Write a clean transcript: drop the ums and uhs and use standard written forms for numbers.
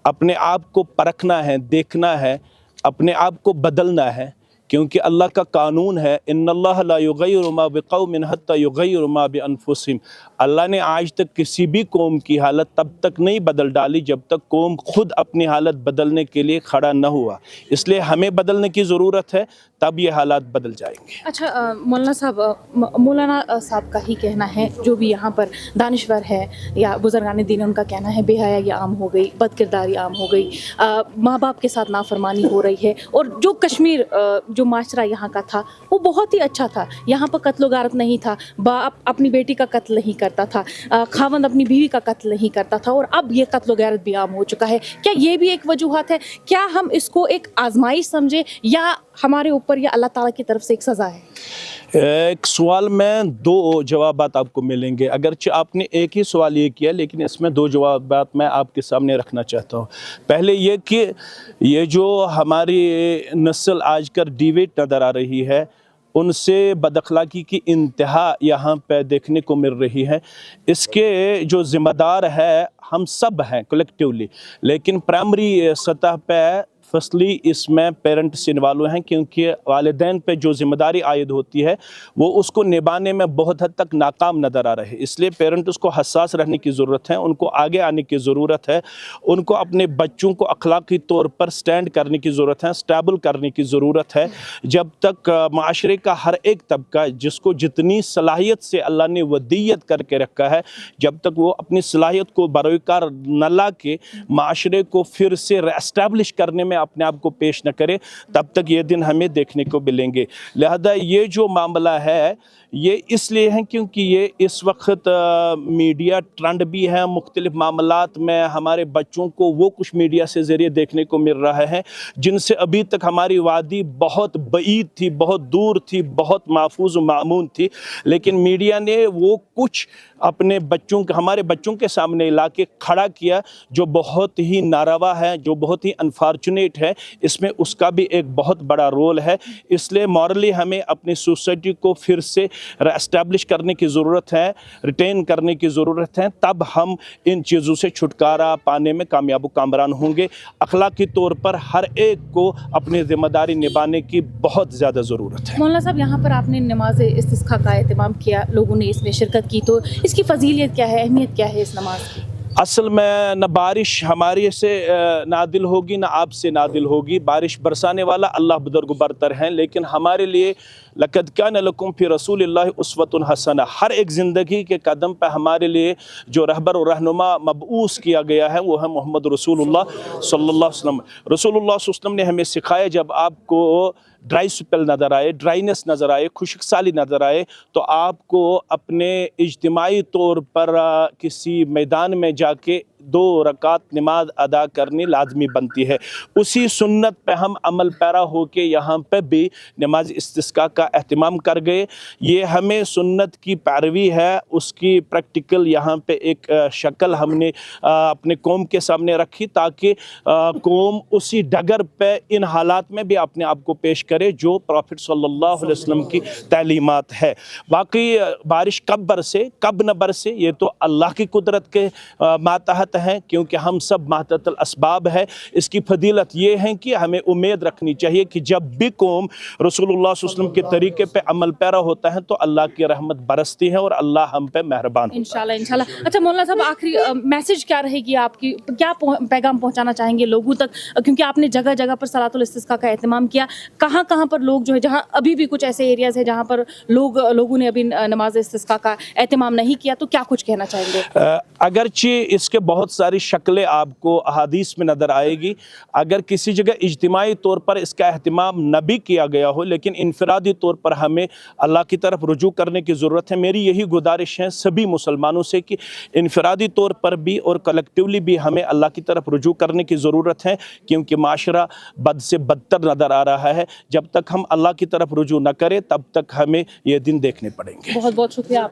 अपने आप को परखना है, देखना है, अपने आप को बदलना है, क्योंकि अल्लाह का कानून है, इन्नल्लाह ला युग़य्यिरु मा बिक़ौमिन हत्ता युग़य्यिरु मा बिअनफुसिहिम। अल्लाह ने आज तक किसी भी कौम की हालत तब तक नहीं बदल डाली जब तक कौम खुद अपनी हालत बदलने के लिए खड़ा न हुआ। इसलिए हमें बदलने की ज़रूरत है, तब ये हालात बदल जाएंगे। अच्छा मौलाना साहब का ही कहना है, जो भी यहाँ पर दानिश्वर है या बुज़ुर्गान दीन, उनका कहना है बेहयाई आम हो गई, बदकिरदारी आम हो गई, माँ बाप के साथ नाफरमानी हो रही है। और जो कश्मीर जो माशरा यहाँ का था वो बहुत ही अच्छा था, यहाँ पर कत्ल गारत नहीं था, बाप अपनी बेटी का कत्ल नहीं करता था, खावंद अपनी बीवी का कत्ल नहीं करता था, और अब ये कत्ल गारत भी आम हो चुका है। क्या ये भी एक वजूहत है? क्या हम इसको एक आजमाइश समझे या हमारे ऊपर या अल्लाह ताला की तरफ से एक सज़ा है? एक सवाल में दो जवाबात आपको मिलेंगे। अगरचे आपने एक ही सवाल ये किया, लेकिन इसमें दो जवाबात मैं आपके सामने रखना चाहता हूँ। पहले ये कि ये जो हमारी नस्ल आजकल डिवेट नज़र आ रही है, उनसे बदअखलाकी की इंतहा यहाँ पे देखने को मिल रही है। इसके जो ज़िम्मेदार है हम सब हैं कलेक्टिवली, लेकिन प्राइमरी सतह पे फसली इसमें पेरेंट्स इन्वॉल्व हैं, क्योंकि वालिदैन पे जो ज़िम्मेदारी आयद होती है वो उसको निभाने में बहुत हद तक नाकाम नज़र आ रहे हैं। इसलिए पेरेंट उसको हसास रहने की ज़रूरत है, उनको आगे आने की ज़रूरत है, उनको अपने बच्चों को अखलाकी तौर पर स्टैंड करने की ज़रूरत है, स्टेबल करने की ज़रूरत है। जब तक माशरे का हर एक तबका, जिसको जितनी सलाहियत से अल्लाह ने वदीयत करके रखा है, जब तक वो अपनी सलाहियत को बरोकार न ला के माशरे को फिर से रेस्टैब्लिश करने में अपने आप को पेश न करे, तब तक ये दिन हमें देखने को मिलेंगे। लिहाजा ये जो मामला है ये इसलिए है क्योंकि ये इस वक्त मीडिया ट्रेंड भी है, मुख्तलिफ मामलात में हमारे बच्चों को वो कुछ मीडिया से ज़रिए देखने को मिल रहा है जिनसे अभी तक हमारी वादी बहुत बईद थी, बहुत दूर थी, बहुत महफूज मामून थी, लेकिन मीडिया ने वो कुछ अपने बच्चों के, हमारे बच्चों के सामने ला के खड़ा किया जो बहुत ही नारवा है, जो बहुत ही अनफॉर्चुनेट है। इसमें उसका भी एक बहुत बड़ा रोल है। इसलिए मॉरली हमें अपनी सोसाइटी को फिर से एस्टैब्लिश करने की ज़रूरत है, रिटेन करने की ज़रूरत है, तब हम इन चीज़ों से छुटकारा पाने में कामयाब कामरान होंगे। अखलाकी तौर पर हर एक को अपनी ज़िम्मेदारी निभाने की बहुत ज़्यादा ज़रूरत है। मौलाना साहब, यहाँ पर आपने नमाज इस्तिस्का का एहतमाम किया, लोगों ने इसमें शिरकत की, तो इसकी फजीलियत क्या है, अहमियत क्या है इस नमाज की? असल में न बारिश हमारे से नादिल होगी, न आपसे नादिल होगी। बारिश बरसाने वाला अल्लाह बुजुर्ग बरतर हैं, लेकिन हमारे लिए लक़द कान लकुम फ़ी रसूलिल्लाहि उसवतुन हसना, हर एक ज़िंदगी के कदम पर हमारे लिए जो रहबर और रहनुमा मबऊस किया गया है वो है मोहम्मद रसूलुल्लाह सल्लल्लाहु अलैहि वसल्लम। रसूलुल्लाह सल्लल्लाहु अलैहि वसल्लम ने हमें सिखाया, जब आपको ड्राई स्पेल नज़र आए, ड्राइनेस नज़र आए, खुशकसाली नज़र आए, तो आपको अपने इज्तिमाई तौर पर किसी मैदान में जाके 2 रकात नमाज अदा करनी लाजमी बनती है। उसी सुन्नत पे हम अमल पैरा हो के यहाँ पे भी नमाज इस्तिस्का का एहतमाम कर गए। ये हमें सुन्नत की पैरवी है, उसकी प्रैक्टिकल यहाँ पे एक शक्ल हमने अपने कौम के सामने रखी, ताकि कौम उसी डगर पे इन हालात में भी अपने आप को पेश करे जो प्रॉफिट सल्लल्लाहु अलैहि वसल्लम की तालीमात है। बाकी बारिश कब बरसे कब न बरसे ये तो अल्लाह की कुदरत के मातहत हैं, क्योंकि हम सब मातहतल असबाब है। इसकी फजीलत ये है कि हमें उम्मीद रखनी चाहिए कि जब भी कौम रसूलुल्लाह सल्लल्लाहु अलैहि वसल्लम के तरीके पे अमल पैरा होता है तो अल्लाह की रहमत बरसती है और अल्लाह हम पे मेहरबान होता है। इंशाल्लाह इंशाल्लाह। अच्छा मौलाना साहब, आखिरी मैसेज क्या रहेगी आपकी, क्या पैगाम पहुंचाना चाहेंगे लोगों तक, क्योंकि आपने जगह जगह पर सलातुल इस्तिस्का का एहतमाम किया, कहाँ कहाँ पर लोग जो है, जहाँ अभी भी कुछ ऐसे एरियाज़ है जहाँ पर लोगों ने अभी नमाज इस्तिस्का का एहतमाम नहीं किया, तो क्या कुछ कहना चाहेंगे? अगरचे इसके बहुत सारी शक्लें आपको अहादीस में नज़र आएगी। अगर किसी जगह इज्तिमाई तौर पर इसका एहतमाम न भी किया गया हो, लेकिन इनफरादी तौर पर हमें अल्लाह की तरफ रुजू करने की ज़रूरत है। मेरी यही गुजारिश है सभी मुसलमानों से कि इनफरादी तौर पर भी और कलेक्टिवली भी हमें अल्लाह की तरफ रुजू करने की ज़रूरत है, क्योंकि माशरा बद से बदतर नज़र आ रहा है। जब तक हम अल्लाह की तरफ रुजू न करें तब तक हमें ये दिन देखने पड़ेंगे। बहुत बहुत शुक्रिया।